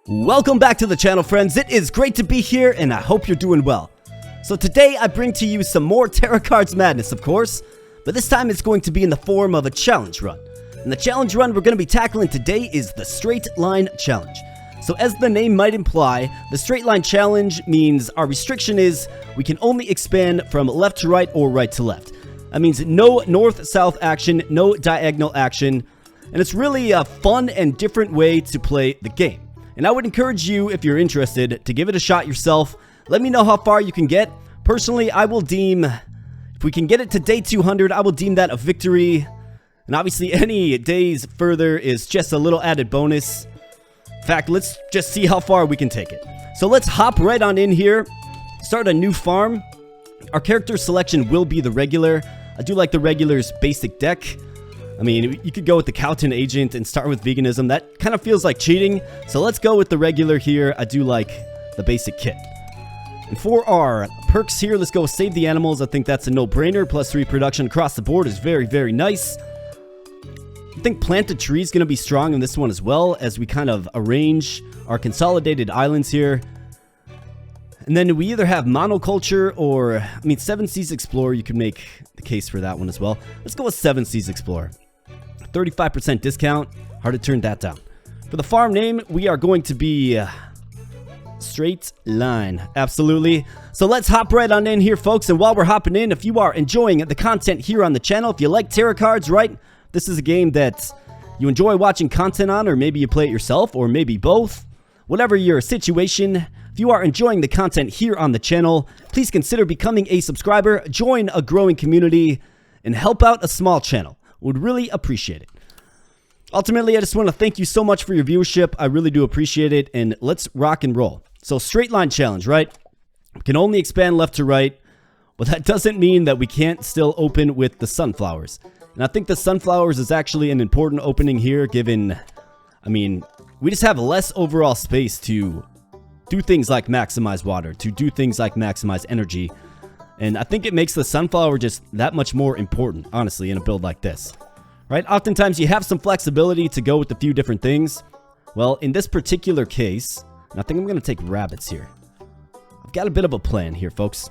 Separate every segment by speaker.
Speaker 1: Welcome back to the channel, friends. It is great to be here, and I hope you're doing well. So today, I bring to you some more Terracards madness, of course, but this time it's going to be in the form of a challenge run. And the challenge run we're going to be tackling today is the Straight Line Challenge. So as the name might imply, the Straight Line Challenge means our restriction is we can only expand from left to right or right to left. That means no north-south action, no diagonal action, and it's really a fun and different way to play the game. And I would encourage you, if you're interested, to give it a shot yourself. Let me know how far you can get. Personally, I will deem, if we can get it to day 200, I will deem that a victory. And obviously, any days further is just a little added bonus. In fact, let's just see how far we can take it. So let's hop right on in here, start a new farm. Our character selection will be the regular. I do like the regular's basic deck. I mean, you could go with the Cowton Agent and start with veganism. That kind of feels like cheating. So let's go with the regular here. I do like the basic kit. And for our perks here, let's go with Save the Animals. I think that's a no-brainer. +3 production across the board is very, very nice. I think Planted Tree is going to be strong in this one as well, as we kind of arrange our consolidated islands here. And then we either have Monoculture or, I mean, 7 Seas Explorer. You could make the case for that one as well. Let's go with 7 Seas Explorer. 35% discount. Hard to turn that down. For the farm name, we are going to be Straight Line. Absolutely. So let's hop right on in here, folks. And while we're hopping in, if you are enjoying the content here on the channel, if you like Terracards, right? This is a game that you enjoy watching content on, or maybe you play it yourself, or maybe both. Whatever your situation, if you are enjoying the content here on the channel, please consider becoming a subscriber, join a growing community, and help out a small channel. Would really appreciate it. Ultimately, I just want to thank you so much for your viewership. I really do appreciate it, and let's rock and roll. So, Straight Line Challenge, right? We can only expand left to right, but that doesn't mean that we can't still open with the sunflowers. And I think the sunflowers is actually an important opening here, given, I mean, we just have less overall space to do things like maximize water, to do things like maximize energy. And I think it makes the sunflower just that much more important, honestly, in a build like this. Right? Oftentimes you have some flexibility to go with a few different things. Well, in this particular case, and I think I'm going to take rabbits here. I've got a bit of a plan here, folks.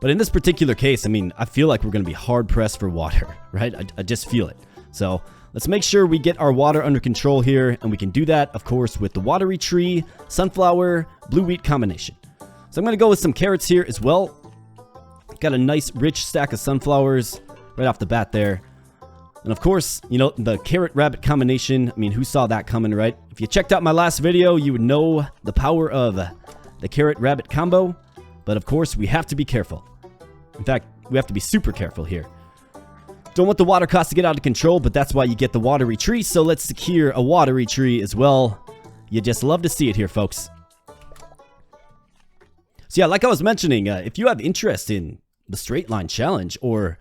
Speaker 1: But in this particular case, I mean, I feel like we're going to be hard-pressed for water, right? I just feel it. So let's make sure we get our water under control here, and we can do that, of course, with the watery tree, sunflower, blue wheat combination. So I'm going to go with some carrots here as well. Got a nice, rich stack of sunflowers right off the bat there. And of course, you know, the carrot-rabbit combination, I mean, who saw that coming, right? If you checked out my last video, you would know the power of the carrot-rabbit combo. But of course, we have to be careful. In fact, we have to be super careful here. Don't want the water cost to get out of control, but that's why you get the watery tree. So let's secure a watery tree as well. You just love to see it here, folks. So yeah, like I was mentioning, if you have interest in the Straight Line Challenge, or,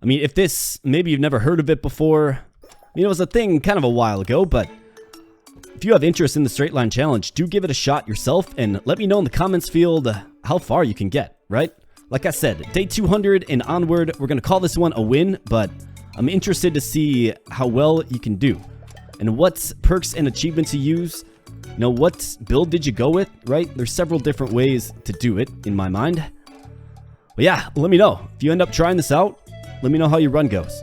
Speaker 1: I mean, if this, maybe you've never heard of it before. I mean, it was a thing kind of a while ago, but if you have interest in the Straight Line Challenge, do give it a shot yourself, and let me know in the comments field how far you can get, right? Like I said, day 200 and onward, we're going to call this one a win, but I'm interested to see how well you can do, and what perks and achievements you use. You know, what build did you go with, right? There's several different ways to do it, in my mind. But yeah, let me know. If you end up trying this out, let me know how your run goes.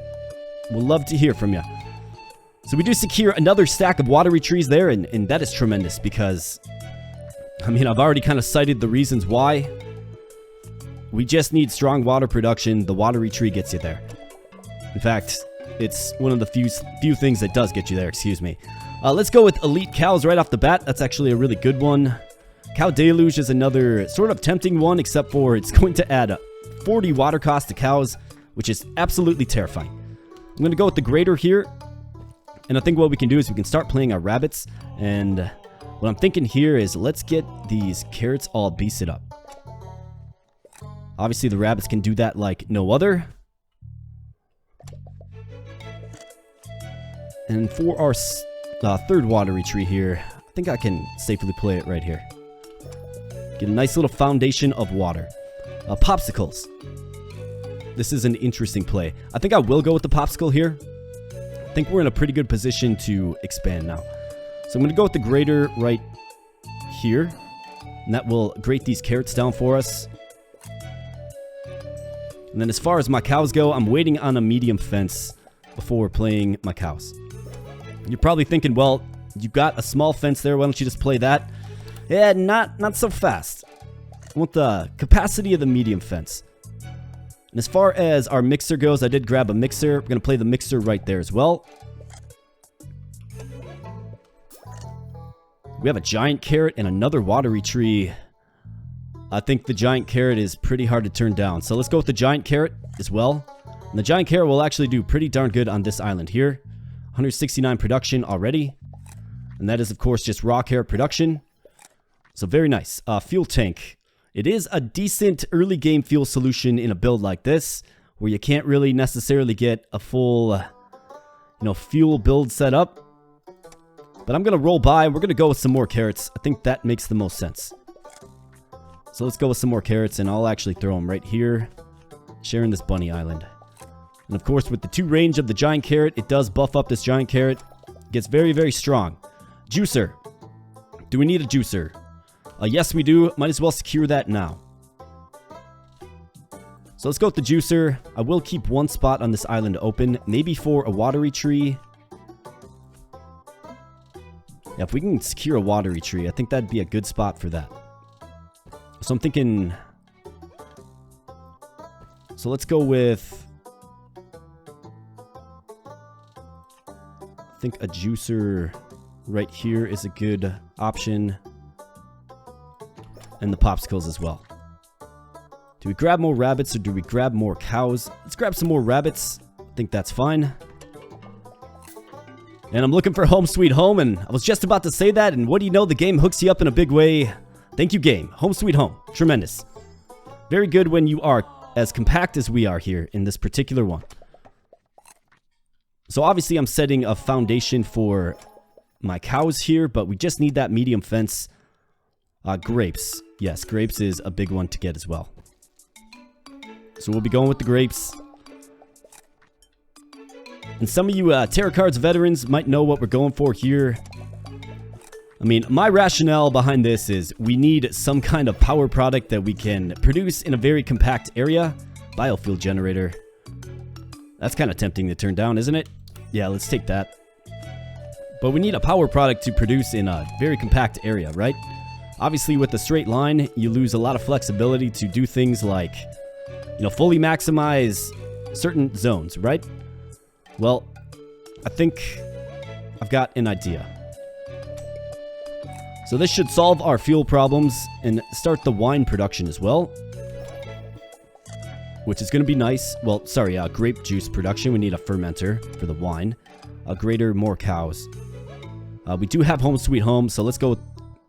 Speaker 1: We'll love to hear from you. So we do secure another stack of watery trees there, and that is tremendous because, I mean, I've already kind of cited the reasons why. We just need strong water production. The watery tree gets you there. In fact, it's one of the few things that does get you there, excuse me. Let's go with Elite Cows right off the bat. That's actually a really good one. Cow Deluge is another sort of tempting one, except for it's going to add 40 water cost to cows, which is absolutely terrifying. I'm going to go with the Greater here. And I think what we can do is we can start playing our rabbits. And what I'm thinking here is let's get these carrots all beasted up. Obviously, the rabbits can do that like no other. And for our third watery tree here, I think I can safely play it right here. Get a nice little foundation of water. Popsicles. This is an interesting play. I think I will go with the popsicle here. I think we're in a pretty good position to expand now. So I'm going to go with the grater right here. And that will grate these carrots down for us. And then as far as my cows go, I'm waiting on a medium fence before playing my cows. You're probably thinking, well, you got a small fence there. Why don't you just play that? Yeah, not so fast. I want the capacity of the medium fence. And as far as our mixer goes, I did grab a mixer. We're going to play the mixer right there as well. We have a giant carrot and another watery tree. I think the giant carrot is pretty hard to turn down. So let's go with the giant carrot as well. And the giant carrot will actually do pretty darn good on this island here. 169 production already. And that is, of course, just raw carrot production. So very nice. Fuel tank. It is a decent early game fuel solution in a build like this, where you can't really necessarily get a full, fuel build set up. But I'm going to roll by. We're going to go with some more carrots. I think that makes the most sense. So let's go with some more carrots, and I'll actually throw them right here, sharing this bunny island. And of course, with the 2 range of the giant carrot, it does buff up this giant carrot. It gets very, very strong. Juicer. Do we need a juicer? Yes, we do. Might as well secure that now. So let's go with the juicer. I will keep one spot on this island open, maybe for a watery tree. Yeah, if we can secure a watery tree, I think that'd be a good spot for that. So I'm thinking... So let's go with... I think a juicer right here is a good option. And the popsicles as well. Do we grab more rabbits or do we grab more cows? Let's grab some more rabbits. I think that's fine. And I'm looking for Home Sweet Home, and I was just about to say that, and what do you know, the game hooks you up in a big way. Thank you, game. Home Sweet Home. Tremendous. Very good when you are as compact as we are here in this particular one. So obviously I'm setting a foundation for my cows here, but we just need that medium fence. Grapes. Yes, grapes is a big one to get as well. So we'll be going with the grapes. And some of you Terracards veterans might know what we're going for here. I mean, my rationale behind this is we need some kind of power product that we can produce in a very compact area. Biofuel generator. That's kind of tempting to turn down, isn't it? Yeah, let's take that. But we need a power product to produce in a very compact area, right? Obviously, with the straight line, you lose a lot of flexibility to do things like, fully maximize certain zones, right? Well, I think I've got an idea. So this should solve our fuel problems and start the wine production as well. Which is going to be nice. Well, sorry, grape juice production. We need a fermenter for the wine. A grater, more cows. We do have Home Sweet Home, so let's go with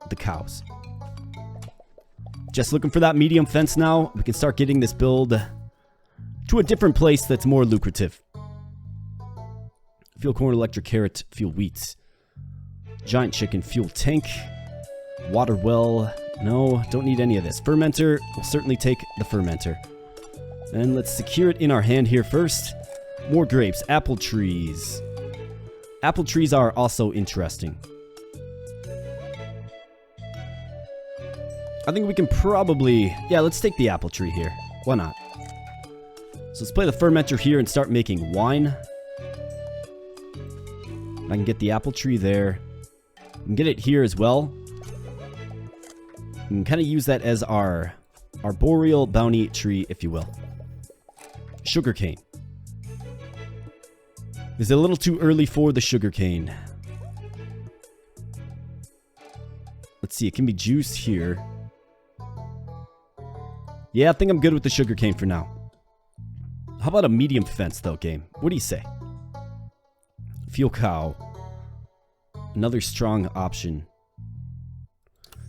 Speaker 1: the cows. Just looking for that medium fence now. We can start getting this build to a different place that's more lucrative. Fuel corn, electric carrot, fuel wheat. Giant chicken, fuel tank. Water well. No, don't need any of this. Fermenter, we'll certainly take the fermenter. And let's secure it in our hand here first. More grapes, apple trees. Apple trees are also interesting. I think we can probably... Yeah, let's take the apple tree here. Why not? So let's play the fermenter here and start making wine. I can get the apple tree there. I can get it here as well. We can kind of use that as our arboreal bounty tree, if you will. Sugarcane. Is it a little too early for the sugarcane? Let's see, it can be juiced here. Yeah, I think I'm good with the sugarcane for now. How about a medium fence, though, game? What do you say? Fuel cow. Another strong option.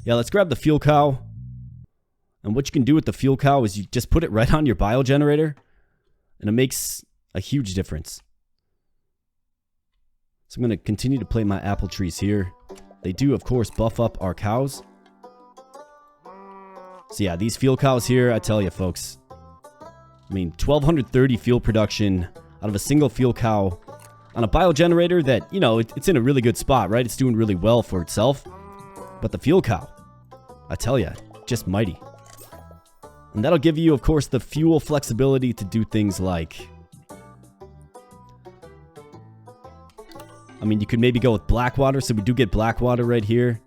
Speaker 1: Yeah, let's grab the fuel cow. And what you can do with the fuel cow is you just put it right on your biogenerator. And it makes a huge difference. So I'm going to continue to play my apple trees here. They do, of course, buff up our cows. So yeah, these fuel cows here, I tell you, folks. I mean, 1,230 fuel production out of a single fuel cow on a biogenerator that, you know, it's in a really good spot, right? It's doing really well for itself. But the fuel cow, I tell ya, just mighty. And that'll give you, of course, the fuel flexibility to do things like... I mean, you could maybe go with Blackwater, so we do get Blackwater right here.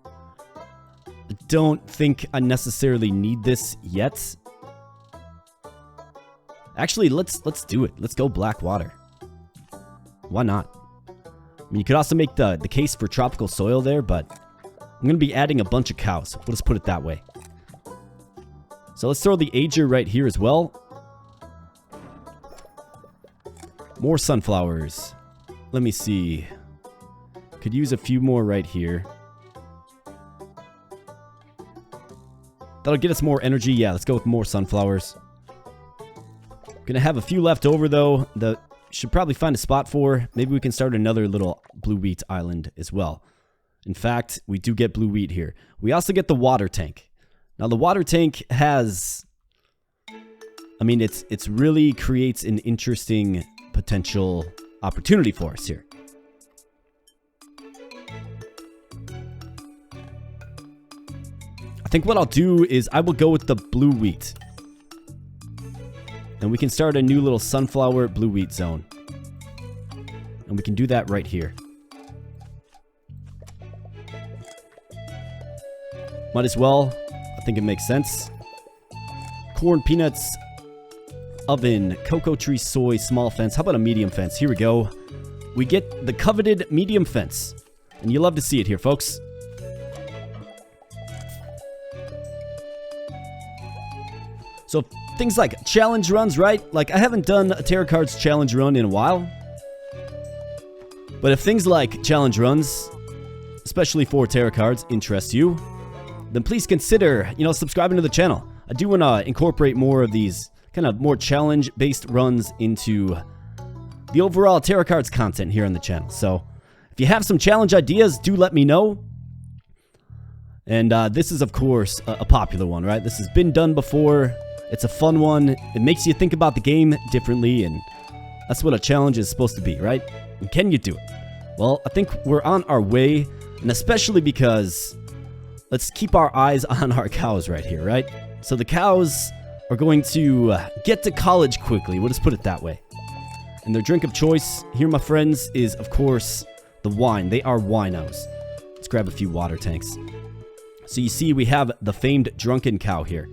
Speaker 1: I don't think I necessarily need this yet. Actually, let's do it. Let's go Blackwater. Why not? I mean, you could also make the case for tropical soil there, but I'm going to be adding a bunch of cows. We'll just put it that way. So let's throw the ager right here as well. More sunflowers. Let me see. Could use a few more right here. That'll get us more energy. Yeah, let's go with more sunflowers. Gonna have a few left over though. That should probably find a spot for. Maybe we can start another little blue wheat island as well. In fact, we do get blue wheat here. We also get the water tank. Now the water tank has... I mean, it's really creates an interesting potential opportunity for us here. I think what I'll do is I will go with the blue wheat. And we can start a new little sunflower blue wheat zone. And we can do that right here. Might as well. I think it makes sense. Corn, peanuts, oven, cocoa tree, soy, small fence. How about a medium fence? Here we go. We get the coveted medium fence. And you love to see it here, folks. So things like challenge runs, right? Like, I haven't done a Terracards challenge run in a while. But if things like challenge runs, especially for Terracards, interest you, then please consider, you know, subscribing to the channel. I do want to incorporate more of these kind of more challenge-based runs into the overall Terracards content here on the channel. So if you have some challenge ideas, do let me know. And this is, of course, a popular one, right? This has been done before. It's a fun one. It makes you think about the game differently, and that's what a challenge is supposed to be, right? And can you do it? Well, I think we're on our way, and especially because let's keep our eyes on our cows right here, right? So the cows are going to get to college quickly. We'll just put it that way. And their drink of choice here, my friends, is, of course, the wine. They are winos. Let's grab a few water tanks. So you see we have the famed drunken cow here.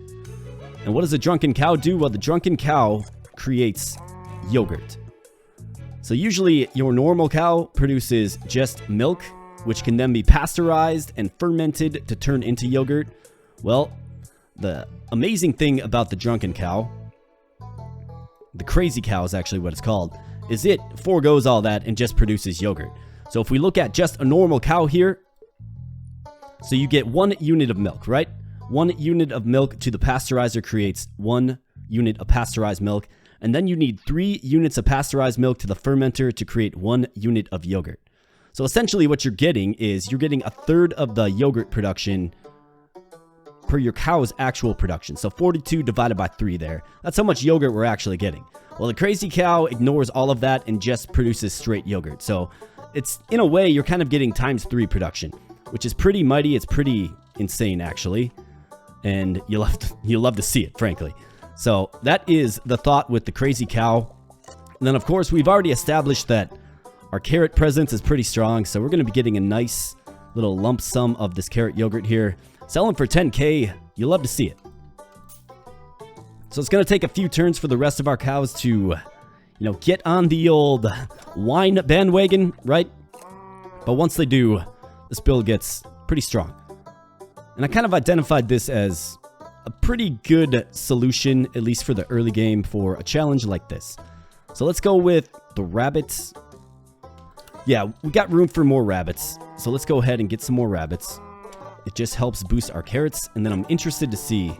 Speaker 1: And what does a drunken cow do? Well, the drunken cow creates yogurt. So usually your normal cow produces just milk, which can then be pasteurized and fermented to turn into yogurt. Well, the amazing thing about the drunken cow, the crazy cow is actually what it's called, is it forgoes all that and just produces yogurt. So if we look at just a normal cow here, so you get 1 unit of milk, right? 1 unit of milk to the pasteurizer creates 1 unit of pasteurized milk. And then you need 3 units of pasteurized milk to the fermenter to create 1 unit of yogurt. So essentially what you're getting is you're getting 1/3 of the yogurt production per your cow's actual production. So 42 divided by 3 there. That's how much yogurt we're actually getting. Well, the crazy cow ignores all of that and just produces straight yogurt. So it's, in a way, you're kind of getting ×3 production, which is pretty mighty. It's pretty insane, actually. And you'll love to see it, frankly. So that is the thought with the crazy cow. And then, of course, we've already established that our carrot presence is pretty strong. So we're going to be getting a nice little lump sum of this carrot yogurt here. Selling for 10K. You'll love to see it. So it's going to take a few turns for the rest of our cows to, you know, get on the old wine bandwagon, right? But once they do, this build gets pretty strong. And I kind of identified this as a pretty good solution, at least for the early game, for a challenge like this. So let's go with the rabbits. Yeah, we got room for more rabbits. So let's go ahead and get some more rabbits. It just helps boost our carrots. And then I'm interested to see.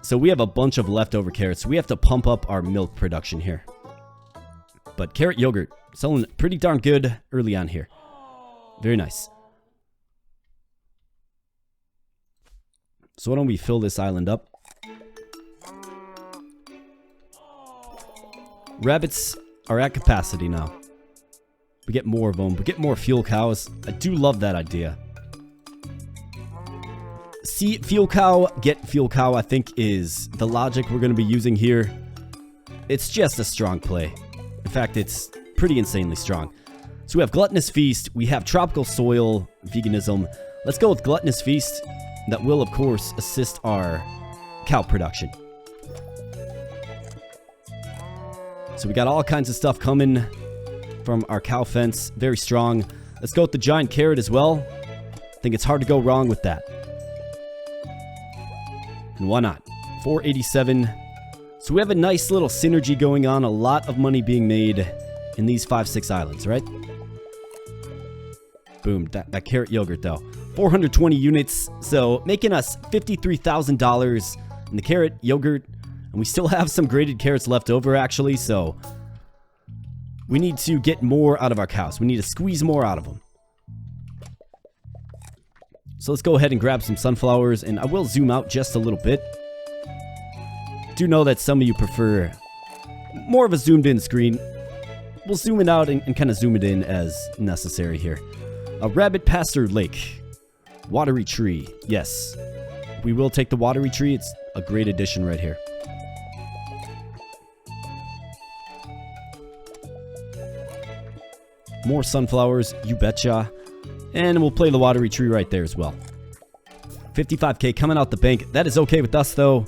Speaker 1: So we have a bunch of leftover carrots. So we have to pump up our milk production here. But carrot yogurt, selling pretty darn good early on here. Very nice. So why don't we fill this island up? Rabbits are at capacity now. We get more of them. We get more fuel cows. I do love that idea. See fuel cow, get fuel cow, I think is the logic we're going to be using here. It's just a strong play. In fact, it's pretty insanely strong. So we have Gluttonous Feast. We have Tropical Soil, Veganism. Let's go with Gluttonous Feast. That will, of course, assist our cow production. So we got all kinds of stuff coming from our cow fence. Very strong. Let's go with the giant carrot as well. I think it's hard to go wrong with that. And why not? 487. So we have a nice little synergy going on. A lot of money being made in these 5-6 islands, right? Boom. That carrot yogurt, though. 420 units. So making us $53,000 in the carrot yogurt. And we still have some graded carrots left over, actually. So we need to get more out of our cows. We need to squeeze more out of them. So let's go ahead and grab some sunflowers, and I will zoom out just a little bit. Do know that some of you prefer more of a zoomed in screen. We'll zoom it out and kind of zoom it in as necessary here. A rabbit pasture lake. Watery tree. Yes. We will take the watery tree. It's a great addition right here. More sunflowers, you betcha. And we'll play the watery tree right there as well. 55k coming out the bank. That is okay with us, though.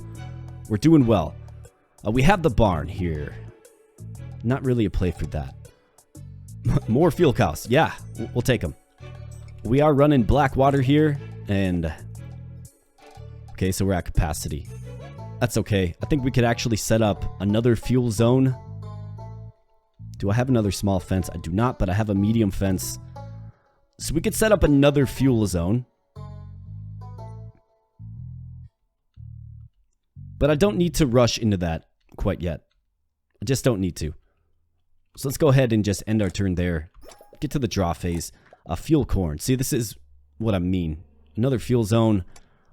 Speaker 1: We're doing well. We have the barn here. Not really a play for that. More fuel cows. Yeah, we'll take them. We are running black water here. And... okay, so we're at capacity. That's okay. I think we could actually set up another fuel zone. Do I have another small fence? I do not, but I have a medium fence. So we could set up another fuel zone. But I don't need to rush into that quite yet. I just don't need to. So let's go ahead and just end our turn there. Get to the draw phase. Fuel corn. See, this is what I mean. Another fuel zone.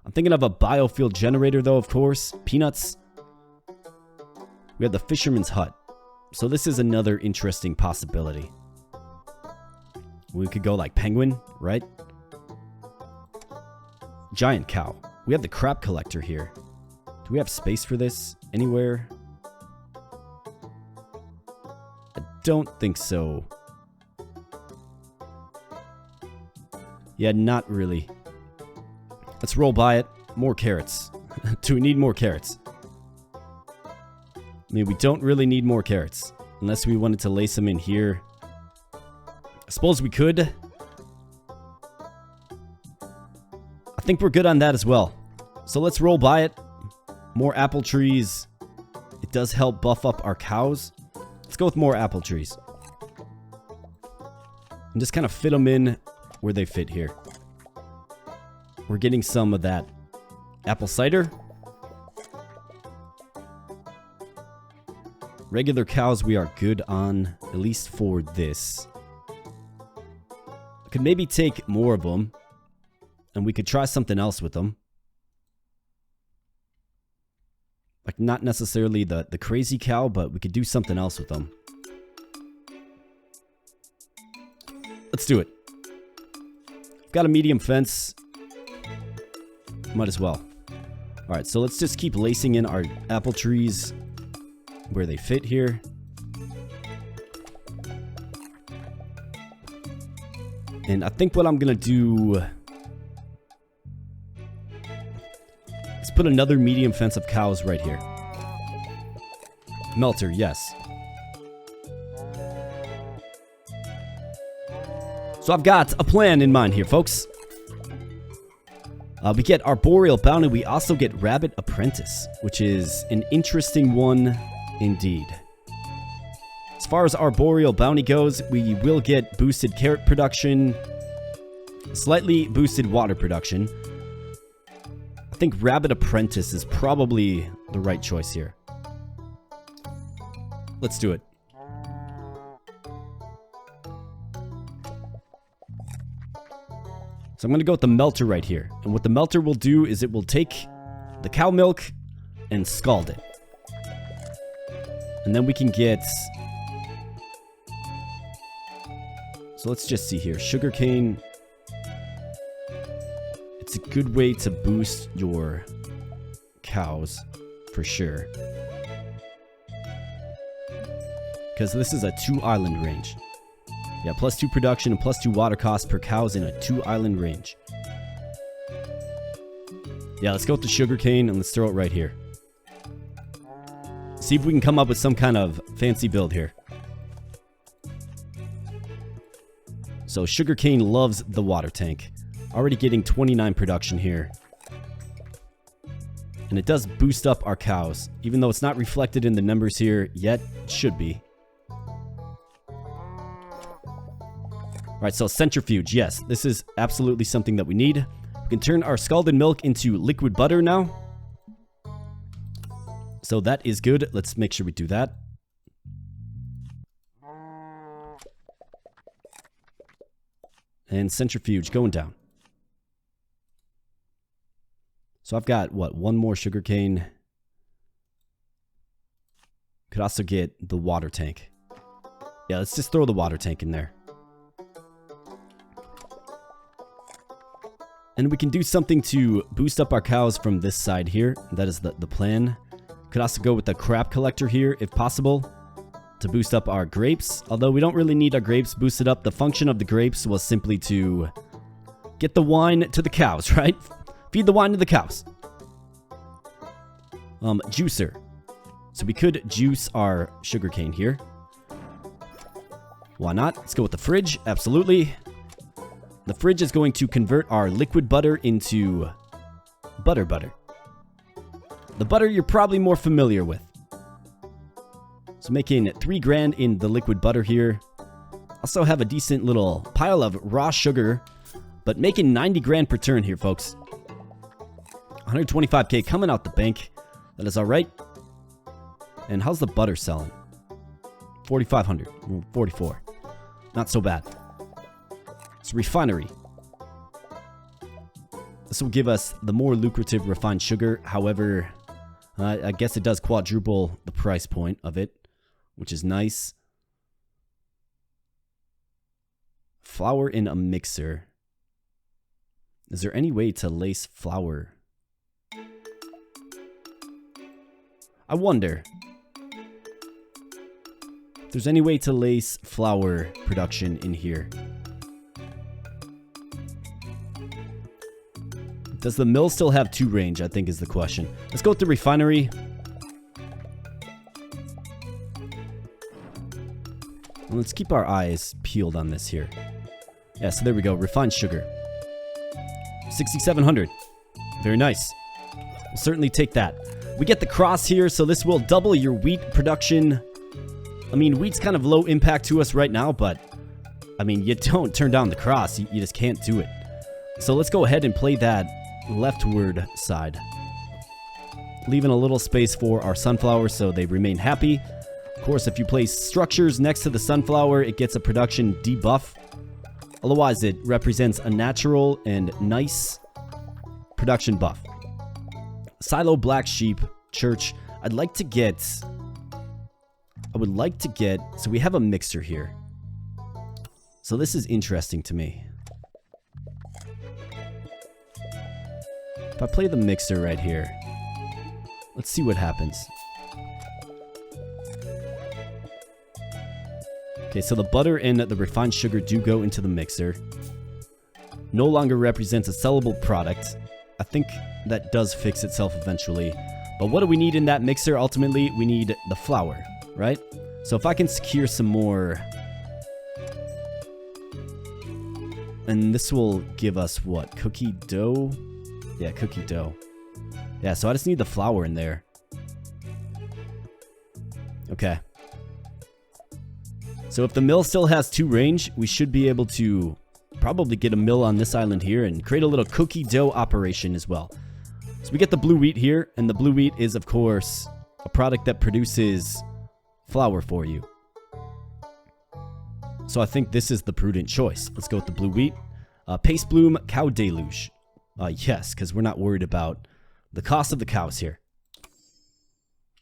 Speaker 1: I'm thinking of a biofuel generator, though, of course. Peanuts. We have the fisherman's hut. So this is another interesting possibility. We could go like penguin, right? Giant cow. We have the crap collector here. Do we have space for this anywhere? I don't think so. Yeah, not really. Let's roll by it. More carrots. Do we need more carrots? I mean, we don't really need more carrots. Unless we wanted to lace them in here. I suppose we could. I think we're good on that as well. So let's roll by it. More apple trees. It does help buff up our cows. Let's go with more apple trees. And just kind of fit them in where they fit here. We're getting some of that apple cider. Regular cows we are good on, at least for this. I could maybe take more of them, and we could try something else with them. Like, not necessarily the crazy cow, but we could do something else with them. Let's do it. Got a medium fence. Might as well. Alright, so let's just keep lacing in our apple trees where they fit here. And I think what I'm gonna do... let's put another medium fence of cows right here. Melter, yes. So I've got a plan in mind here, folks. We get Arboreal Bounty. We also get Rabbit Apprentice, which is an interesting one indeed. As far as Arboreal Bounty goes, we will get boosted carrot production, slightly boosted water production. I think Rabbit Apprentice is probably the right choice here. Let's do it. So I'm going to go with the melter right here. And what the melter will do is it will take the cow milk and scald it. And then we can get So let's just see here. Sugarcane. It's a good way to boost your cows, for sure. Because this is a 2-island range. Yeah, +2 production and +2 water cost per cows in a 2-island range. Yeah, let's go with the sugarcane and let's throw it right here. See if we can come up with some kind of fancy build here. So sugarcane loves the water tank. Already getting 29 production here. And it does boost up our cows. Even though it's not reflected in the numbers here yet, it should be. Alright, so centrifuge, yes. This is absolutely something that we need. We can turn our scalded milk into liquid butter now. So that is good. Let's make sure we do that. And centrifuge going down. So I've got, what, one more sugarcane. Could also get the water tank. Yeah, let's just throw the water tank in there. And we can do something to boost up our cows from this side here. That is the plan. Could also go with the crab collector here, if possible, to boost up our grapes. Although we don't really need our grapes boosted up. The function of the grapes was simply to get the wine to the cows, right? Feed the wine to the cows. Juicer. So we could juice our sugarcane here. Why not? Let's go with the fridge. Absolutely. The fridge is going to convert our liquid butter into butter. The butter you're probably more familiar with. So making 3 grand in the liquid butter here. Also have a decent little pile of raw sugar, but making 90 grand per turn here, folks. 125k coming out the bank. That is all right. And how's the butter selling? 4,500, 44. Not so bad. It's refinery. This will give us the more lucrative refined sugar. However, I guess it does quadruple the price point of it, which is nice. Flour in a mixer. Is there any way to lace flour? I wonder if there's any way to lace flour production in here. Does the mill still have 2 range, I think is the question. Let's go with the refinery. And let's keep our eyes peeled on this here. Yeah, so there we go. Refined sugar. 6,700. Very nice. We'll certainly take that. We get the cross here, so this will double your wheat production. I mean, wheat's kind of low impact to us right now, but I mean, you don't turn down the cross. You just can't do it. So let's go ahead and play that leftward side. Leaving a little space for our sunflowers so they remain happy. Of course, if you place structures next to the sunflower, it gets a production debuff. Otherwise, it represents a natural and nice production buff. Silo, black sheep, church. I would like to get, so we have a mixer here. So this is interesting to me. If I play the mixer right here, let's see what happens. Okay, so the butter and the refined sugar do go into the mixer. No longer represents a sellable product. I think that does fix itself eventually. But what do we need in that mixer? Ultimately, we need the flour, right? So if I can secure some more... And this will give us what? Cookie dough? Yeah, cookie dough. Yeah, so I just need the flour in there. Okay. So if the mill still has 2 range, we should be able to probably get a mill on this island here and create a little cookie dough operation as well. So we get the blue wheat here, and the blue wheat is, of course, a product that produces flour for you. So I think this is the prudent choice. Let's go with the blue wheat. Paste bloom, cow deluge. Yes, because we're not worried about the cost of the cows here.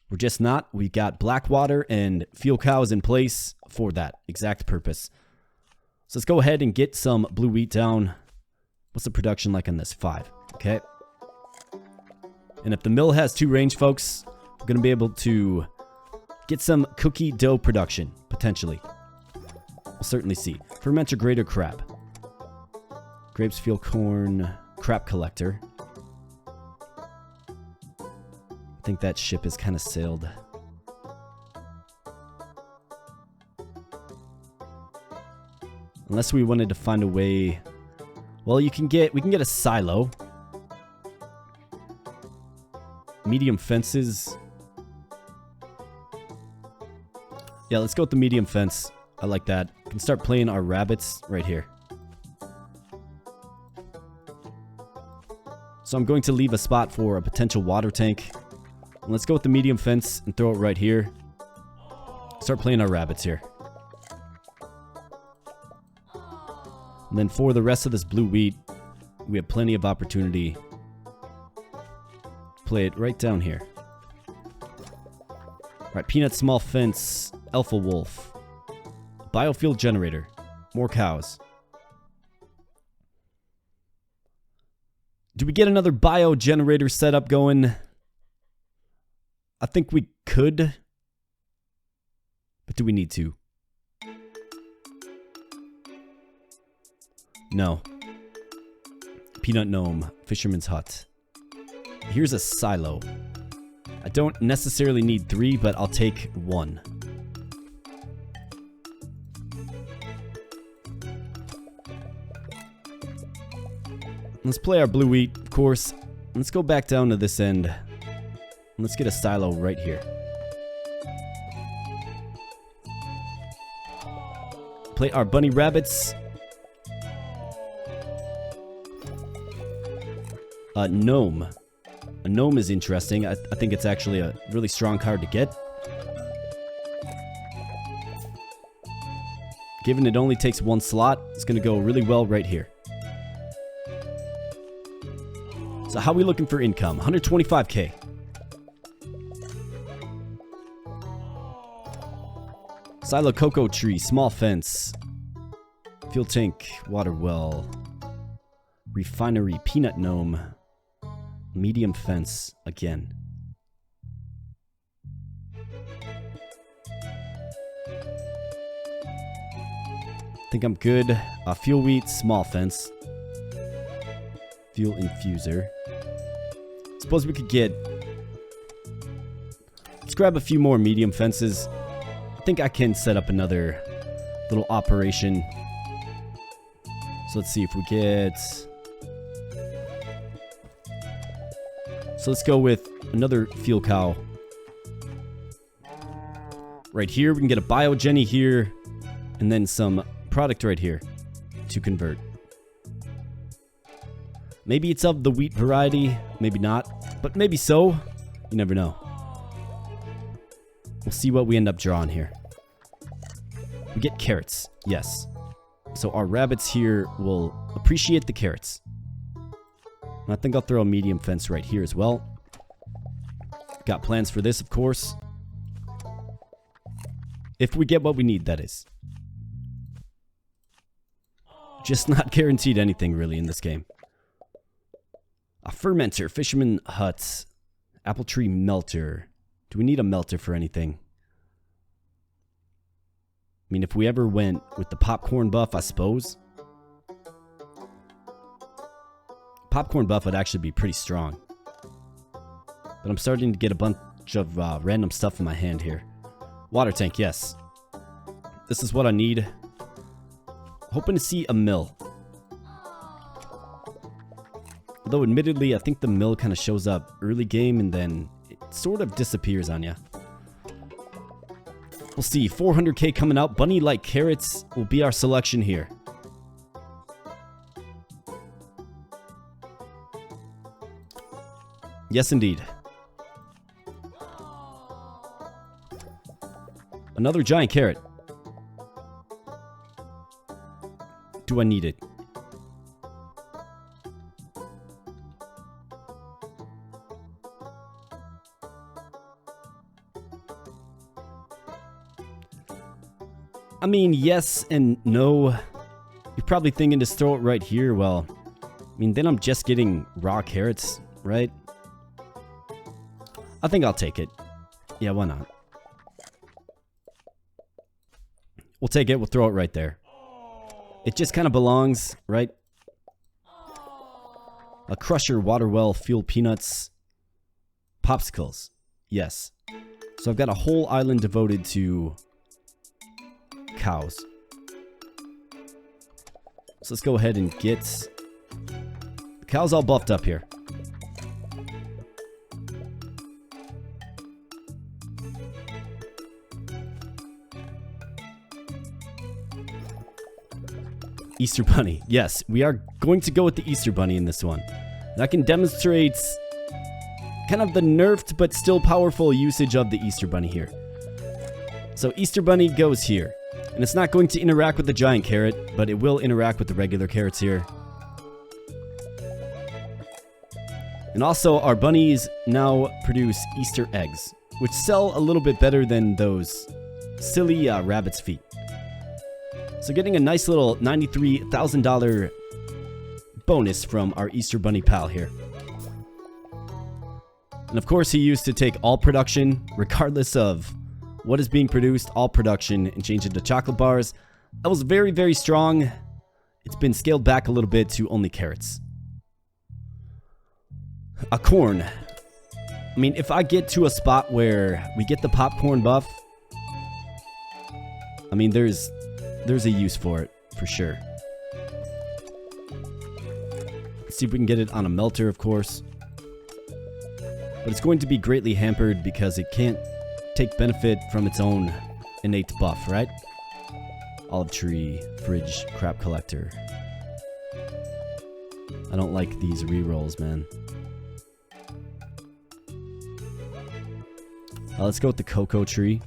Speaker 1: We're just not. We got black water and field cows in place for that exact purpose. So let's go ahead and get some blue wheat down. What's the production like on this? 5. Okay. And if the mill has 2 range, folks, we're going to be able to get some cookie dough production, potentially. We'll certainly see. Fermenter grater crab. Grapes, field corn, crap collector. I think that ship is kind of sailed. Unless we wanted to find a way. Well, we can get a silo. Medium fences. Yeah, let's go with the medium fence. I like that. We can start playing our rabbits right here. So I'm going to leave a spot for a potential water tank. And let's go with the medium fence and throw it right here. Start playing our rabbits here. And then for the rest of this blue wheat, we have plenty of opportunity. Play it right down here. Alright, peanut, small fence, alpha wolf. Biofuel generator. More cows. Do we get another bio generator setup going? I think we could. But do we need to? No. Peanut gnome. Fisherman's hut. Here's a silo. I don't necessarily need 3, but I'll take 1. Let's play our blue wheat, of course. Let's go back down to this end. Let's get a silo right here. Play our bunny rabbits. Gnome. A gnome is interesting. I think it's actually a really strong card to get. Given it only takes 1 slot, it's going to go really well right here. So how are we looking for income? 125k. Silo cocoa tree, small fence. Fuel tank, water well. Refinery, peanut gnome. Medium fence again. Think I'm good. Fuel wheat, small fence. Fuel infuser. Suppose we could get. Let's grab a few more medium fences. I think I can set up another little operation. So let's see if we get. So let's go with another fuel cow. Right here, we can get a biogenny here. And then some product right here to convert. Maybe it's of the wheat variety, maybe not. But maybe so. You never know. We'll see what we end up drawing here. We get carrots, yes. So our rabbits here will appreciate the carrots. And I think I'll throw a medium fence right here as well. Got plans for this, of course. If we get what we need, that is. Just not guaranteed anything, really, in this game. A fermenter, fisherman hut, apple tree melter. Do we need a melter for anything? I mean, if we ever went with the popcorn buff, I suppose. Popcorn buff would actually be pretty strong. But I'm starting to get a bunch of random stuff in my hand here. Water tank, yes. This is what I need. Hoping to see a mill. Though admittedly, I think the mill kind of shows up early game and then it sort of disappears on ya. We'll see. 400k coming out. Bunny-like carrots will be our selection here. Yes, indeed. Another giant carrot. Do I need it? I mean, yes and no. probably thinking to throw it right here. Well, I mean, then I'm just getting raw carrots, right? I think I'll take it. Yeah, why not? We'll take it. We'll throw it right there. It just kind of belongs, right? A crusher, water well, fuel peanuts, popsicles. Yes. So I've got a whole island devoted to cows. So let's go ahead and get the cows all buffed up here. Easter Bunny. Yes, we are going to go with the Easter Bunny in this one. That can demonstrate kind of the nerfed but still powerful usage of the Easter Bunny here. So Easter Bunny goes here. And it's not going to interact with the giant carrot, but it will interact with the regular carrots here. And also, our bunnies now produce Easter eggs, which sell a little bit better than those silly rabbit's feet. So getting a nice little $93,000 bonus from our Easter Bunny pal here. And of course, he used to take all production, regardless of what is being produced, all production, and change it to chocolate bars. That was very, very strong. It's been scaled back a little bit to only carrots. A corn. I mean, if I get to a spot where we get the popcorn buff, I mean, there's a use for it, for sure. Let's see if we can get it on a melter, of course. But it's going to be greatly hampered because it can't take benefit from its own innate buff, right? Olive tree, fridge, crap collector. I don't like these rerolls, man. Let's go with the cocoa tree.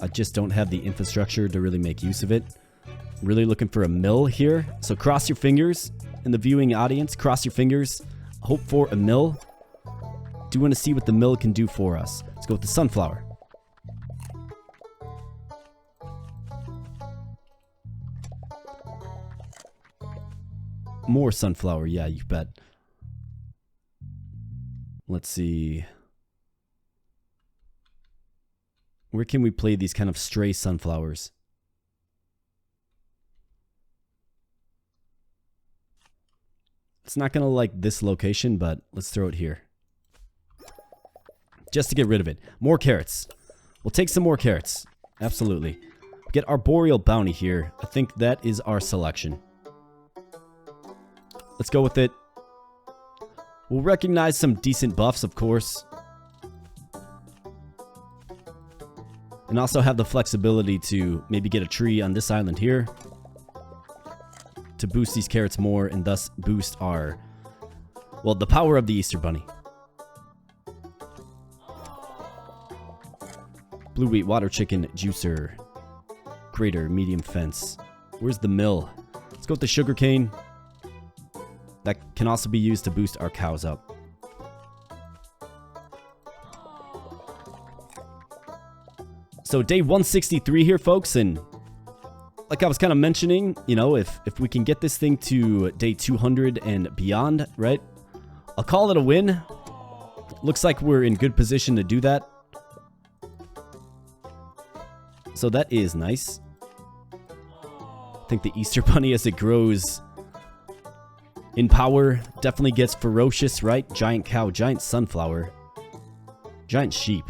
Speaker 1: I just don't have the infrastructure to really make use of it. I'm really looking for a mill here. So cross your fingers in the viewing audience. Cross your fingers. Hope for a mill. Do want to see what the mill can do for us. Let's go with the sunflower. More sunflower. Yeah, you bet. Let's see. Where can we play these kind of stray sunflowers? It's not going to like this location, but let's throw it here. Just to get rid of it. More carrots. We'll take some more carrots. Absolutely. Get Arboreal Bounty here. I think that is our selection. Let's go with it. We'll recognize some decent buffs, of course. And also have the flexibility to maybe get a tree on this island here to boost these carrots more and thus boost our, well, the power of the Easter Bunny. Blue wheat, water chicken, juicer, grater, medium fence. Where's the mill? Let's go with the sugar cane. That can also be used to boost our cows up. So day 163 here, folks, and like I was kind of mentioning, you know, if we can get this thing to day 200 and beyond, right? I'll call it a win. Looks like we're in good position to do that. So that is nice. I think the Easter Bunny, as it grows in power, definitely gets ferocious, right? Giant cow, giant sunflower, giant sheep.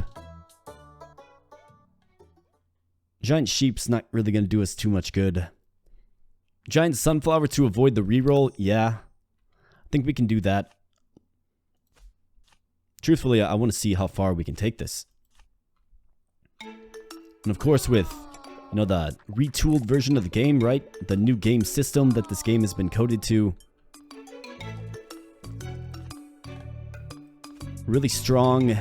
Speaker 1: Giant sheep's not really going to do us too much good. Giant sunflower to avoid the reroll, yeah. I think we can do that. Truthfully, I want to see how far we can take this. And of course with, you know, the retooled version of the game, right? The new game system that this game has been coded to. Really strong.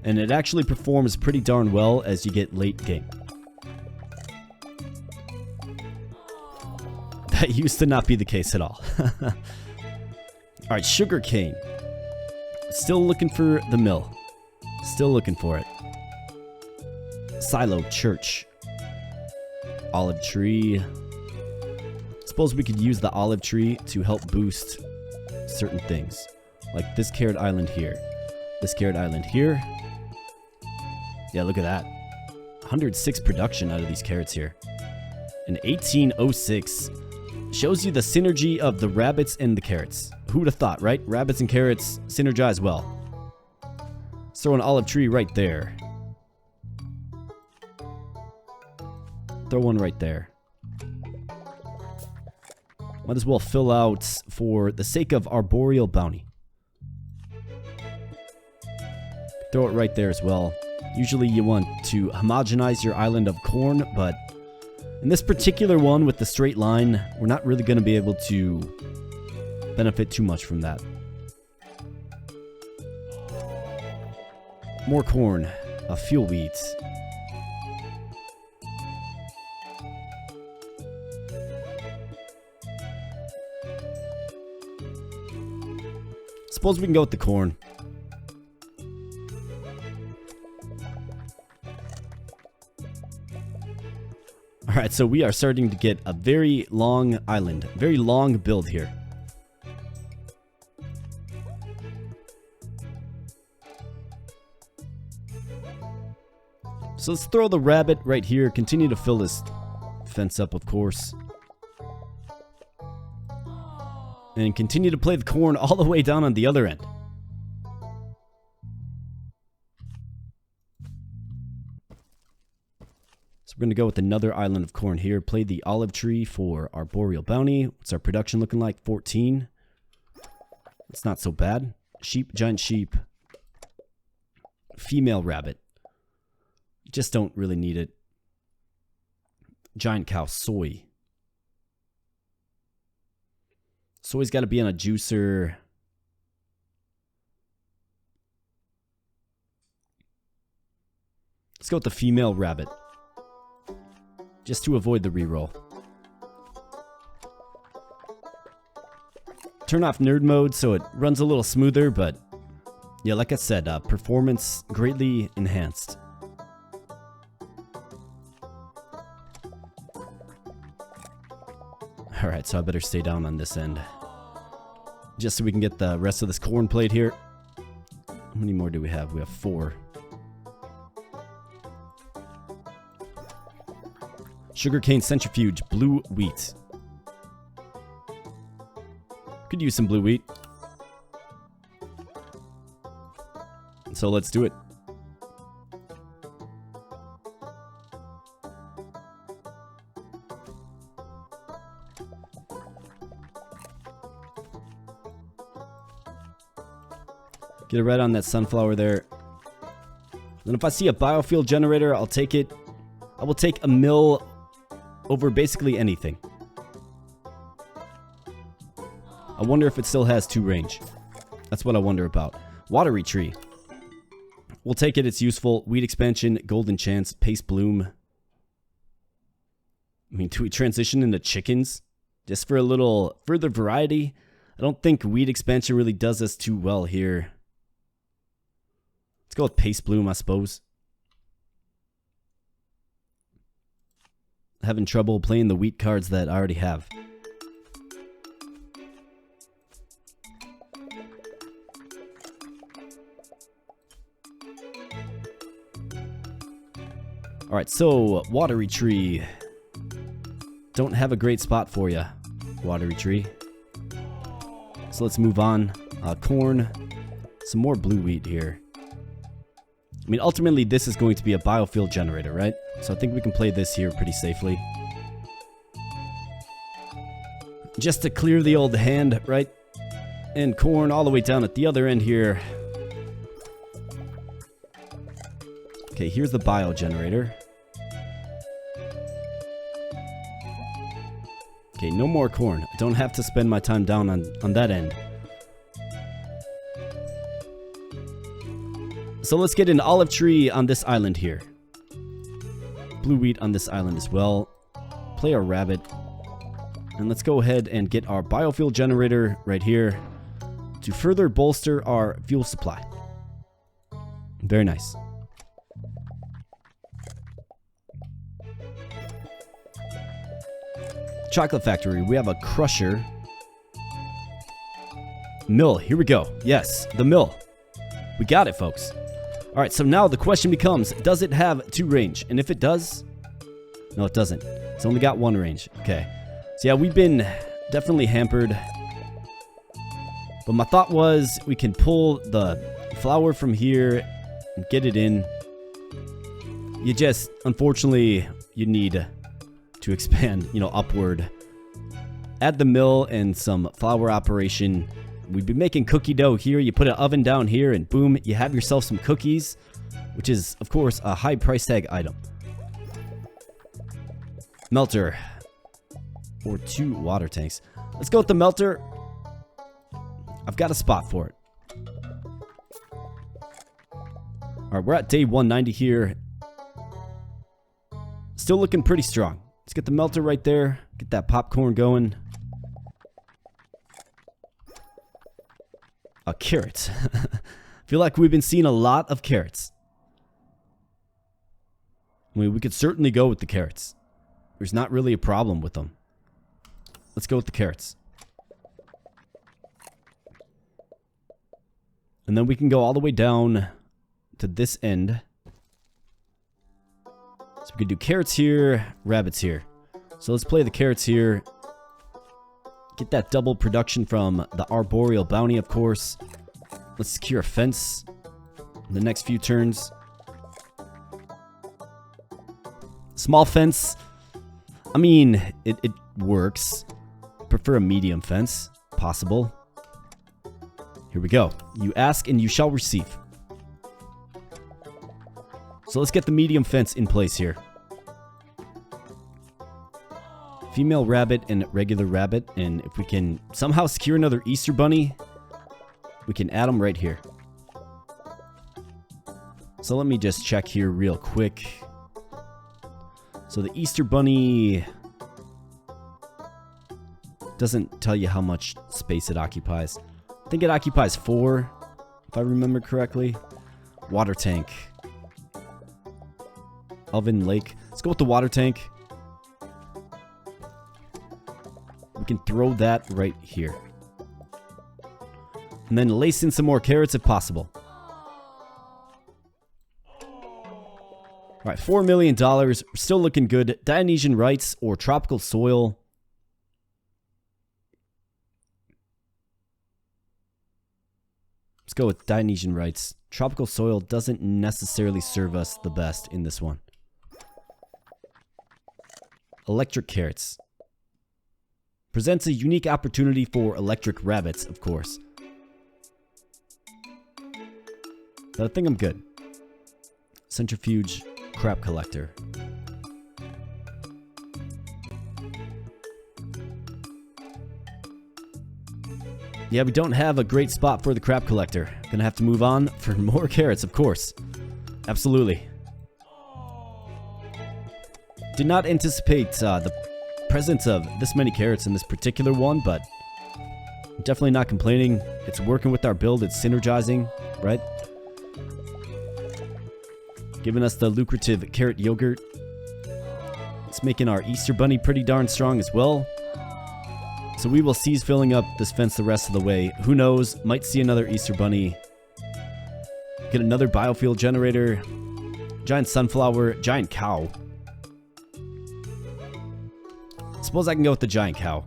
Speaker 1: And it actually performs pretty darn well as you get late game. That used to not be the case at all. Alright, sugar cane. Still looking for the mill. Still looking for it. Silo Church. Olive tree. Suppose we could use the olive tree to help boost certain things. Like this carrot island here. This carrot island here. Yeah, look at that. 106 production out of these carrots here. And 1806. Shows you the synergy of the rabbits and the carrots. Who would have thought, right? Rabbits and carrots synergize well. Let's throw an olive tree right there. Throw one right there. Might as well fill out for the sake of arboreal bounty. Throw it right there as well. Usually you want to homogenize your island of corn, but in this particular one with the straight line, we're not really going to be able to benefit too much from that. More corn. Fuel wheat. Suppose we can go with the corn. Alright, so we are starting to get a very long island. Very long build here. So let's throw the rabbit right here. Continue to fill this fence up, of course. And continue to play the corn all the way down on the other end. So we're going to go with another island of corn here. Play the olive tree for arboreal bounty. What's our production looking like? 14. It's not so bad. Sheep, giant sheep. Female rabbit. Just don't really need it. Giant cow, soy. Soy's got to be on a juicer. Let's go with the female rabbit. Just to avoid the reroll. Turn off nerd mode so it runs a little smoother, but yeah, like I said, performance greatly enhanced. Alright, so I better stay down on this end. Just so we can get the rest of this corn played here. How many more do we have? We have 4. Sugarcane centrifuge, blue wheat. Could use some blue wheat. So let's do it. Get it right on that sunflower there. Then if I see a biofuel generator, I'll take it. I will take a mill over basically anything. I wonder if it still has 2 range. That's what I wonder about. Watery tree. We'll take it, it's useful. Weed expansion, golden chance, paste bloom. I mean, do we transition into chickens? Just for a little further variety? I don't think weed expansion really does us too well here. Let's go with paste bloom, I suppose. Having trouble playing the wheat cards that I already have. Alright, so watery tree. Don't have a great spot for you, watery tree. So let's move on. Corn. Some more blue wheat here. I mean, ultimately, this is going to be a biofuel generator, right? So I think we can play this here pretty safely. Just to clear the old hand, right? And corn all the way down at the other end here. Okay, here's the bio generator. Okay, no more corn. I don't have to spend my time down on that end. So let's get an olive tree on this island here. Blue wheat on this island as well. Play our rabbit. And let's go ahead and get our biofuel generator right here to further bolster our fuel supply. Very nice. Chocolate factory. We have a crusher. Mill. Here we go. Yes, the mill. We got it, folks. All right, so now the question becomes, does it have 2 range? And if it does, no, it doesn't. It's only got 1 range. Okay. So yeah, we've been definitely hampered. But my thought was we can pull the flour from here and get it in. You just, unfortunately, you need to expand, you know, upward. Add the mill and some flour operation. We'd be making cookie dough here. You put an oven down here and boom, you have yourself some cookies, which is, of course, a high price tag item. Melter. Or 2 water tanks. Let's go with the melter. I've got a spot for it. Alright, we're at day 190 here. Still looking pretty strong. Let's get the melter right there. Get that popcorn going. Carrots. Feel like we've been seeing a lot of carrots. I mean, we could certainly go with the carrots. There's not really a problem with them. Let's go with the carrots. And then we can go all the way down to this end. So we could do carrots here, rabbits here. So let's play the carrots here. Get that double production from the arboreal bounty, of course. Let's secure a fence in the next few turns. Small fence. I mean, it works. Prefer a medium fence. Possible. Here we go. You ask and you shall receive. So let's get the medium fence in place here. Female rabbit and regular rabbit. And if we can somehow secure another Easter bunny, we can add them right here. So let me just check here real quick. So the Easter bunny doesn't tell you how much space it occupies. I think it occupies 4, if I remember correctly. Water tank. Oven lake. Let's go with the water tank. We can throw that right here. And then lace in some more carrots if possible. Alright, $4 million. We're still looking good. Dionysian rites or tropical soil. Let's go with Dionysian rites. Tropical soil doesn't necessarily serve us the best in this one. Electric carrots. Presents a unique opportunity for electric rabbits, of course. But I think I'm good. Centrifuge crap collector. Yeah, we don't have a great spot for the crap collector. Gonna have to move on for more carrots, of course. Absolutely. Did not anticipate the presence of this many carrots in this particular one, but I'm definitely not complaining. It's working with our build. It's synergizing, right? Giving us the lucrative carrot yogurt. It's making our Easter bunny pretty darn strong as well. So we will cease filling up this fence the rest of the way. Who knows? Might see another Easter bunny. Get another biofuel generator. Giant sunflower. Giant cow. Suppose I can go with the giant cow.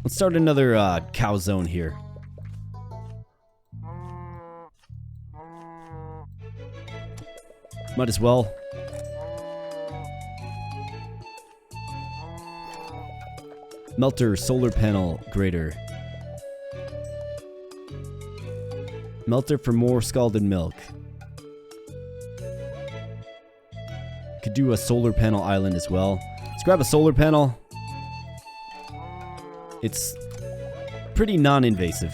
Speaker 1: Let's start another cow zone here. Might as well. Melter, solar panel, grater. Melter for more scalded milk. Could do a solar panel island as well. Let's grab a solar panel. It's pretty non-invasive.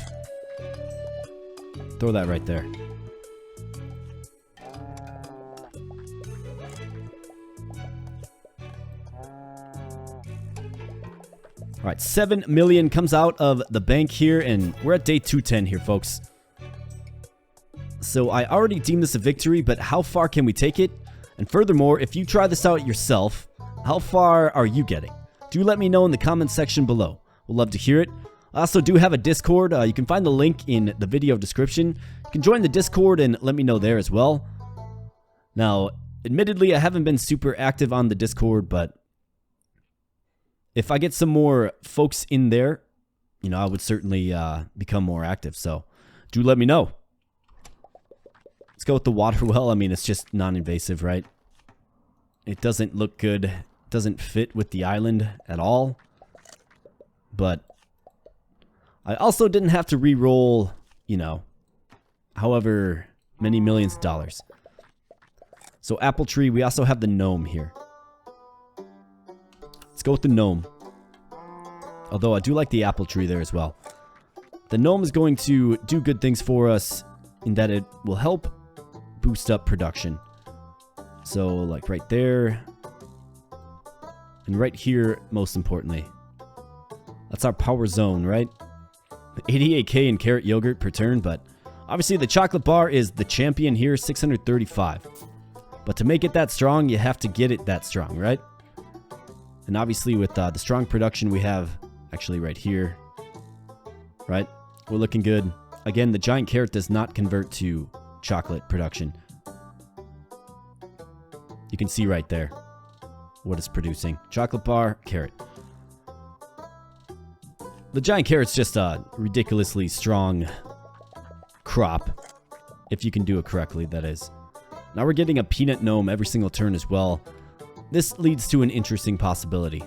Speaker 1: Throw that right there. Alright, 7 million comes out of the bank here, and we're at day 210 here, folks. So I already deemed this a victory, but how far can we take it? And furthermore, if you try this out yourself, how far are you getting? Do let me know in the comment section below. We'll love to hear it. I also do have a Discord. You can find the link in the video description. You can join the Discord and let me know there as well. Now, admittedly, I haven't been super active on the Discord, but if I get some more folks in there, you know, I would certainly become more active. So do let me know. Let's go with the water well. I mean, it's just non-invasive, right? It doesn't look good. It doesn't fit with the island at all. But I also didn't have to re-roll, you know, however many millions of dollars. So apple tree, we also have the gnome here. Let's go with the gnome. Although I do like the apple tree there as well. The gnome is going to do good things for us in that it will help boost up production. So like right there. And right here, most importantly. That's our power zone, right? 88k in carrot yogurt per turn, but obviously the chocolate bar is the champion here, 635. But to make it that strong, you have to get it that strong, right? And obviously with the strong production we have actually right here, right? We're looking good. Again, the giant carrot does not convert to chocolate production. You can see right there what it's producing. Chocolate bar, carrot. The giant carrot's just a ridiculously strong crop. If you can do it correctly, that is. Now we're getting a peanut gnome every single turn as well. This leads to an interesting possibility.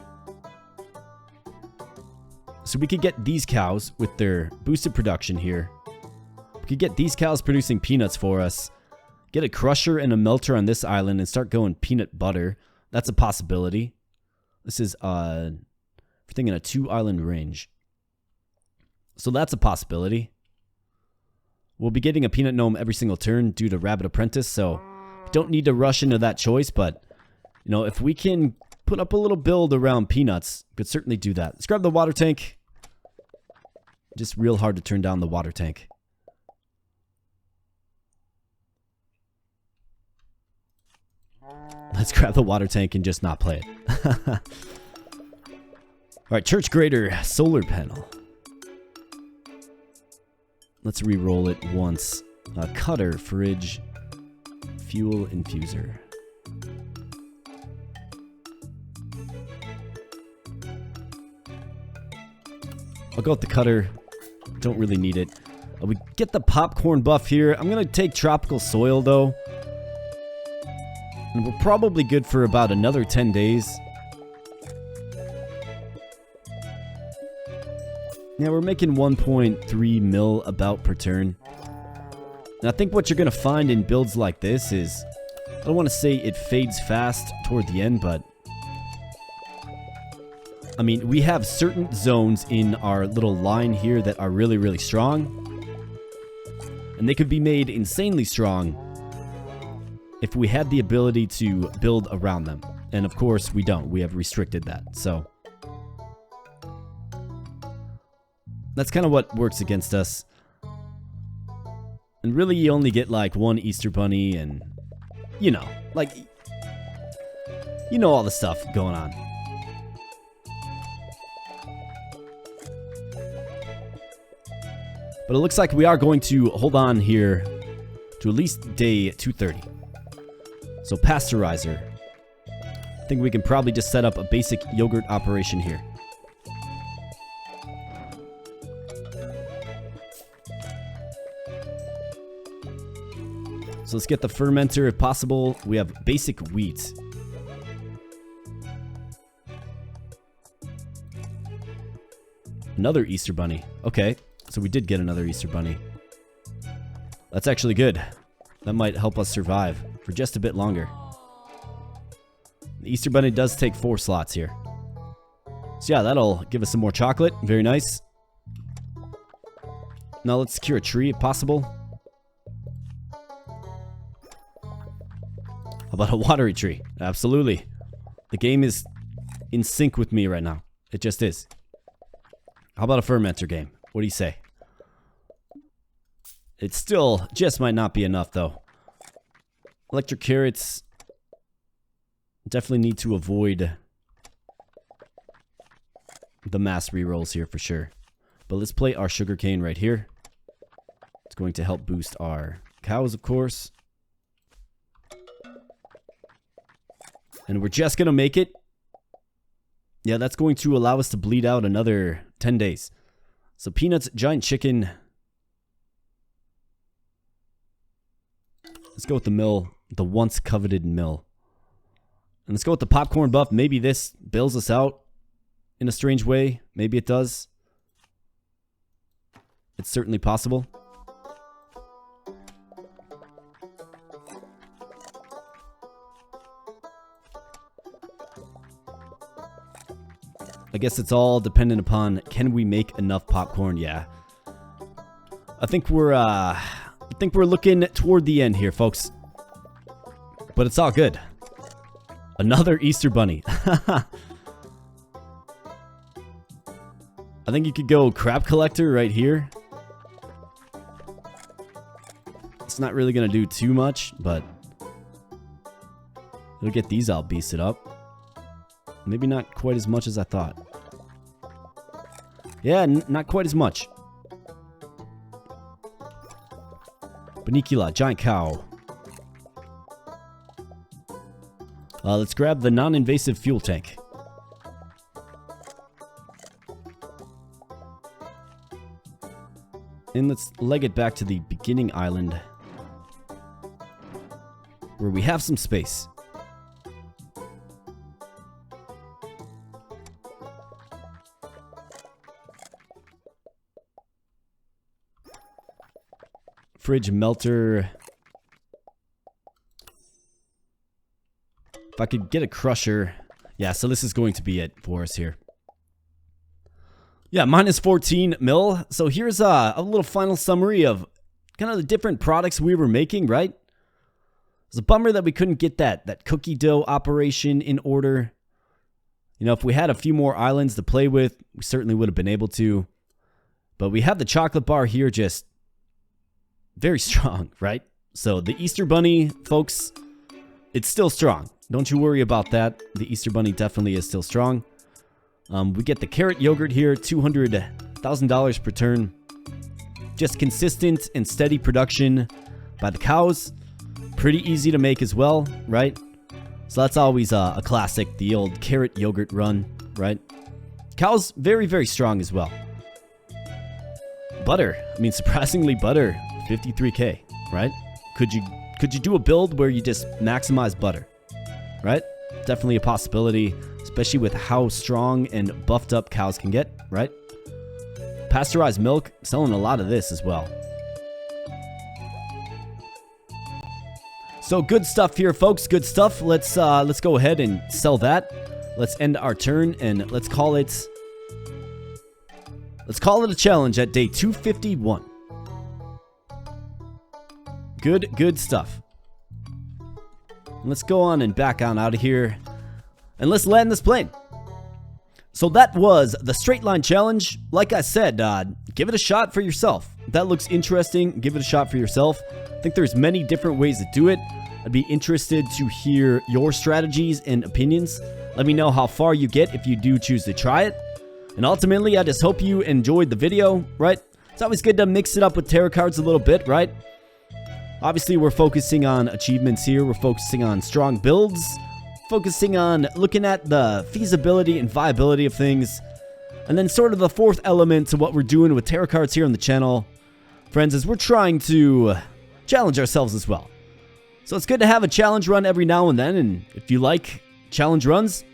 Speaker 1: So we could get these cows with their boosted production here. We could get these cows producing peanuts for us. Get a crusher and a melter on this island and start going peanut butter. That's a possibility. This is everything in a 2-island range. So that's a possibility. We'll be getting a peanut gnome every single turn due to Rabbit Apprentice, so we don't need to rush into that choice, but you know, if we can put up a little build around peanuts, we could certainly do that. Let's grab the water tank. Just real hard to turn down the water tank. Let's grab the water tank and just not play it. Alright, church grader, solar panel. Let's re-roll it once. Cutter, fridge, fuel infuser. I'll go with the cutter. Don't really need it. We get the popcorn buff here. I'm going to take tropical soil though. And we're probably good for about another 10 days. Yeah, we're making 1.3 mil about per turn. And I think what you're going to find in builds like this is, I don't want to say it fades fast toward the end, but I mean, we have certain zones in our little line here that are really, really strong. And they could be made insanely strong if we had the ability to build around them. And of course, we don't. We have restricted that. So that's kind of what works against us. And really, you only get like one Easter bunny and, you know, like, you know all the stuff going on. But it looks like we are going to hold on here to at least day 230. So pasteurizer. I think we can probably just set up a basic yogurt operation here. So let's get the fermenter if possible. We have basic wheat. Another Easter bunny. Okay, so we did get another Easter bunny. That's actually good. That might help us survive for just a bit longer. The Easter bunny does take 4 slots here. So yeah, that'll give us some more chocolate. Very nice. Now let's secure a tree if possible. How about a watery tree? Absolutely. The game is in sync with me right now. It just is. How about a fermenter game? What do you say? It still just might not be enough, though. Electric carrots. Definitely need to avoid the mass rerolls here for sure. But let's play our sugarcane right here. It's going to help boost our cows, of course. And we're just going to make it. Yeah, that's going to allow us to bleed out another 10 days. So peanuts, giant chicken. Let's go with the mill, the once coveted mill. And let's go with the popcorn buff. Maybe this bails us out in a strange way. Maybe it does. It's certainly possible. I guess it's all dependent upon, can we make enough popcorn? Yeah. I think we're looking toward the end here, folks. But it's all good. Another Easter bunny. I think you could go crab collector right here. It's not really going to do too much, but it'll get these all beasted up. Maybe not quite as much as I thought. Yeah, not quite as much. Banicula, giant cow. Let's grab the non-invasive fuel tank. And let's leg it back to the beginning island, where we have some space. Fridge melter. If I could get a crusher. Yeah, so this is going to be it for us here. Yeah, minus 14 mil. So here's a little final summary of kind of the different products we were making, right? It's a bummer that we couldn't get that cookie dough operation in order. You know, if we had a few more islands to play with, we certainly would have been able to. But we have the chocolate bar here, just very strong, right? So the Easter Bunny, folks, it's still strong. Don't you worry about that. The Easter Bunny definitely is still strong. We get the carrot yogurt here, $200,000 per turn. Just consistent and steady production by the cows. Pretty easy to make as well, right? So that's always a classic, the old carrot yogurt run, right? Cows, very, very strong as well. Butter, I mean, surprisingly butter, 53K, right? Could you do a build where you just maximize butter, right? Definitely a possibility, especially with how strong and buffed up cows can get, right? Pasteurized milk, selling a lot of this as well. So good stuff here, folks. Good stuff. Let's go ahead and sell that. Let's end our turn and let's call it a challenge at day 251. Good stuff. Let's go on and back on out of here. And let's land this plane. So that was the straight line challenge. Like I said, give it a shot for yourself. If that looks interesting, give it a shot for yourself. I think there's many different ways to do it. I'd be interested to hear your strategies and opinions. Let me know how far you get if you do choose to try it. And ultimately, I just hope you enjoyed the video, right? It's always good to mix it up with tarot cards a little bit, right? Obviously, we're focusing on achievements here. We're focusing on strong builds. Focusing on looking at the feasibility and viability of things. And then sort of the fourth element to what we're doing with tarot cards here on the channel, friends, is we're trying to challenge ourselves as well. So it's good to have a challenge run every now and then. And if you like challenge runs,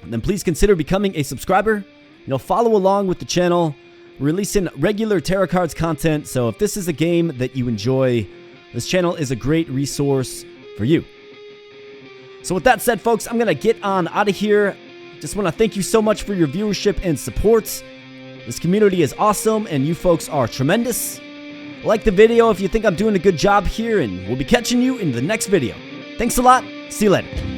Speaker 1: then please consider becoming a subscriber. You know, follow along with the channel. We're releasing regular tarot cards content. So if this is a game that you enjoy, this channel is a great resource for you. So with that said, folks, I'm going to get on out of here. Just want to thank you so much for your viewership and support. This community is awesome, and you folks are tremendous. Like the video if you think I'm doing a good job here, and we'll be catching you in the next video. Thanks a lot. See you later.